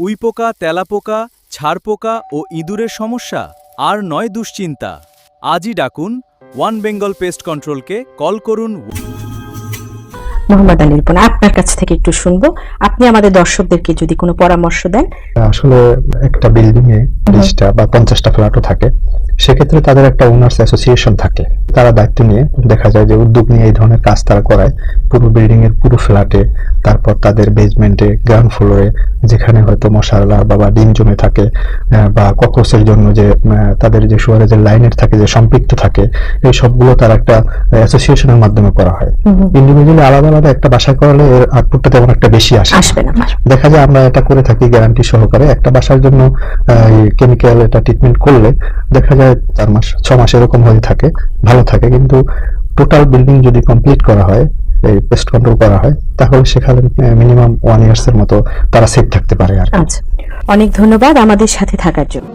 উইপোকা, তেলাপোকা, ছারপোকা ও ইঁদুরের সমস্যা আর নয় দুশ্চিন্তা। আজই ডাকুন ওয়ান বেঙ্গল পেস্ট কন্ট্রোলকে, কল করুন। মোহাম্মদ আলী রিপন, আপনার কাছ থেকে একটু শুনবো, আপনি আমাদের দর্শকদেরকে যদি কোনো পরামর্শ দেন। আসলে একটা বিল্ডিং এ 20টা বা 50টা ফ্ল্যাটও থাকে, সেক্ষেত্রে তাদের একটা ওনার্স অ্যাসোসিয়েশন থাকে। তারা দায়িত্ব নিয়ে দেখা যায় যে উদ্যোগ নিয়ে এই ধরনের কাজ তারা করায় পুরো বিল্ডিং এর পুরো ফ্ল্যাটে, তারপর তাদের বেসমেন্টে, গ্রাউন্ড ফ্লোরে যেখানে হয়তো মশার লার্ভা বা ডিম জমে থাকে বা ককরোচের জন্য যে তাদের যে সুয়ারেজের লাইনের থাকে, যে সম্পৃক্ত থাকে, এই সবগুলো তার একটা অ্যাসোসিয়েশনের মাধ্যমে করা হয়। ইন্ডিভিজুয়ালি আলাদা আলাদা একটা বাসায় করালে এর আউটপুটটা তেমন একটা বেশি আসবে না। দেখা যায় আমরা এটা করে থাকি গ্যারান্টি সহকারে। একটা বাসার জন্য কেমিক্যাল এটা ট্রিটমেন্ট করলে দেখা যায় 4 মাস 6 মাস এরকম হয়ে থাকে, ভালো থাকে। কিন্তু টোটাল বিল্ডিং যদি কমপ্লিট করা হয়, এই পেস্ট কন্ট্রোল করা হয়, তাহলে সেখানে মিনিমাম 1 ইয়ার্স এর মতো তারা সেফ থাকতে পারে আর। আচ্ছা, অনেক ধন্যবাদ আমাদের সাথে থাকার জন্য।